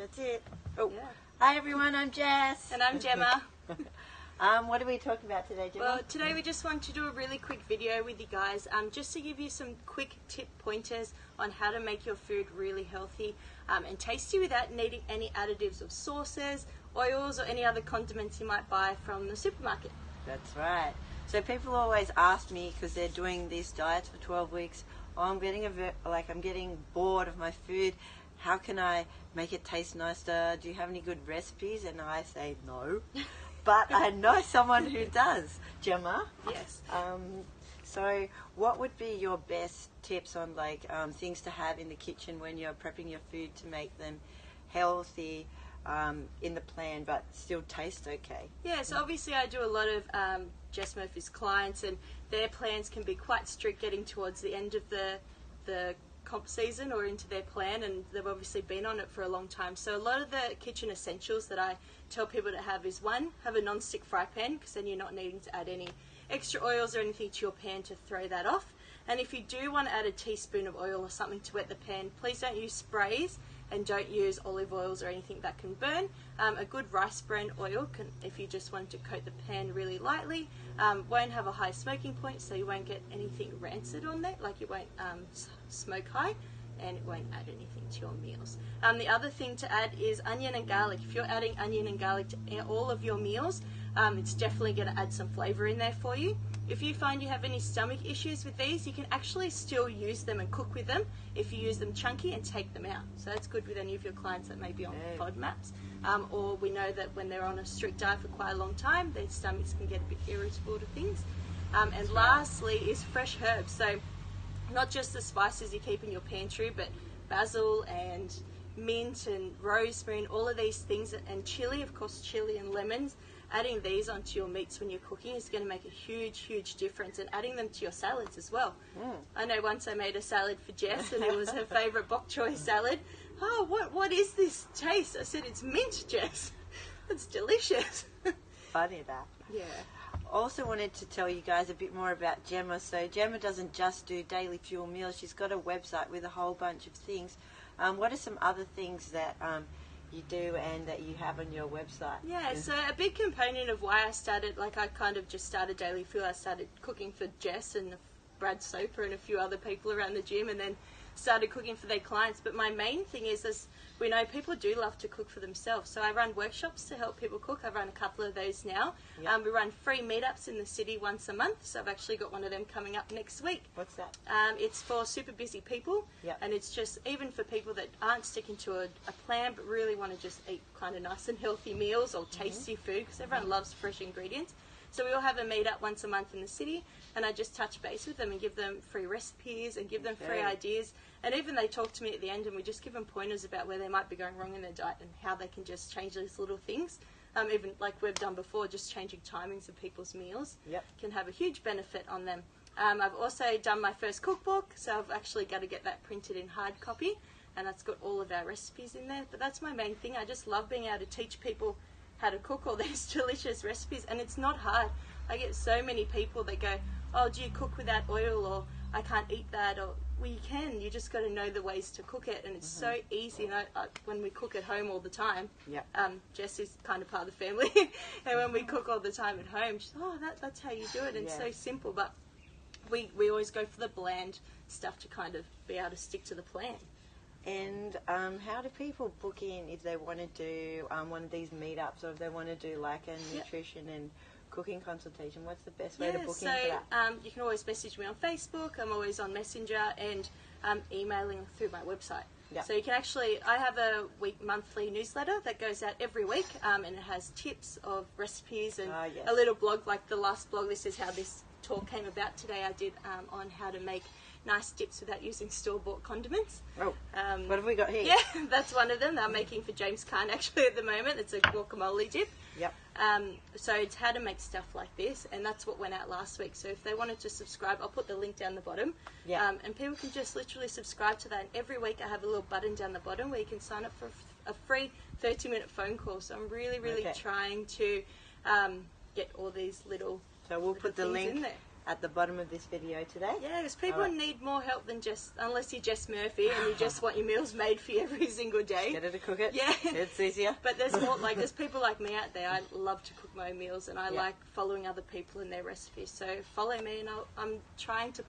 That's it. Oh, Yeah. Hi everyone, I'm Jess. And I'm Gemma. What are we talking about today, Gemma? Well, today we just want to do a really quick video with you guys, just to give you some quick tip pointers on how to make your food really healthy and tasty without needing any additives of sauces, oils, or any other condiments you might buy from the supermarket. That's right. So people always ask me, because they're doing these diets for 12 weeks, oh, I'm getting bored of my food. How can I make it taste nicer? Do you have any good recipes? And I say no. But I know someone who does. Gemma? Yes. So what would be your best tips on things to have in the kitchen when you're prepping your food to make them healthy in the plan but still taste okay? Yeah, so obviously I do a lot of Jess Murphy's clients, and their plans can be quite strict getting towards the end of the comp season or into their plan, and they've obviously been on it for a long time. So a lot of the kitchen essentials that I tell people to have is, one, have a non-stick fry pan, because then you're not needing to add any extra oils or anything to your pan to throw that off. And if you do want to add a teaspoon of oil or something to wet the pan, please don't use sprays and don't use olive oils or anything that can burn. A good rice bran oil, if you just want to coat the pan really lightly, won't have a high smoking point, so you won't get anything rancid on there, like you won't smoke high, and it won't add anything to your meals. The other thing to add is onion and garlic. If you're adding onion and garlic to all of your meals, it's definitely going to add some flavour in there for you. If you find you have any stomach issues with these, you can actually still use them and cook with them if you use them chunky and take them out. So that's good with any of your clients that may be on FODMAPs. Or we know that when they're on a strict diet for quite a long time, their stomachs can get a bit irritable to things. And lastly is fresh herbs. So not just the spices you keep in your pantry, but basil and mint and rosemary and all of these things, and chili, of course, chili and lemons. Adding these onto your meats when you're cooking is going to make a huge difference, and adding them to your salads as well. I know once I made a salad for Jess, and it was her favourite bok choy salad. Oh, what is this taste? I said, it's mint, Jess. It's delicious. Funny that. Yeah. Also wanted to tell you guys a bit more about Gemma. So Gemma doesn't just do daily fuel meals. She's got a website with a whole bunch of things. What are some other things that you do and that you have on your website? Yeah, so a big component of why I started, I kind of just started Daily Fuel, I started cooking for Jess and Brad Soper and a few other people around the gym, and then started cooking for their clients. But my main thing is, as we know, people do love to cook for themselves. So I run workshops to help people cook. I run a couple of those now. Yep. We run free meetups in the city once a month. So I've actually got one of them coming up next week. What's that? It's for super busy people. Yep. And it's just even for people that aren't sticking to a plan but really want to just eat kind of nice and healthy meals or tasty food, because everyone loves fresh ingredients. So we all have a meetup once a month in the city, and I just touch base with them and give them free recipes and give them free ideas. And even they talk to me at the end, and we just give them pointers about where they might be going wrong in their diet and how they can just change these little things. Even like we've done before, just changing timings of people's meals can have a huge benefit on them. I've also done my first cookbook, so I've actually got to get that printed in hard copy, and that's got all of our recipes in there. But that's my main thing. I just love being able to teach people how to cook all these delicious recipes, and it's not hard. I get so many people that go, oh, do you cook without oil, or I can't eat that, or well, you can, you just got to know the ways to cook it, and it's so easy. You know, when we cook at home all the time, Jess is kind of part of the family, and when we cook all the time at home, she's, oh, that's how you do it, and it's so simple, but we always go for the bland stuff to kind of be able to stick to the plan. And how do people book in if they want to do one of these meetups, or if they want to do like a nutrition and cooking consultation? What's the best way to book in for that? You can always message me on Facebook. I'm always on Messenger, and emailing through my website. So you can actually, I have a monthly newsletter that goes out every week, and it has tips of recipes and a little blog, like the last blog. This is how this talk came about today. I did on how to make nice dips without using store-bought condiments. Oh, what have we got here? Yeah, that's one of them that I'm making for James Kahn actually at the moment. It's a guacamole dip. Yep. So it's how to make stuff like this, and that's what went out last week. So if they wanted to subscribe, I'll put the link down the bottom. Yeah. And people can just literally subscribe to that. And every week I have a little button down the bottom where you can sign up for a free 30-minute phone call. So I'm really trying to get all these little So we'll put the link at the bottom of this video today. Yeah, because people Alright. need more help than just, unless you're Jess Murphy and you just want your meals made for you every single day. Get her to cook it. Yeah. It's easier. But there's more, like, there's people like me out there. I love to cook my own meals, and I Yeah. like following other people and their recipes. So follow me, and I'm trying to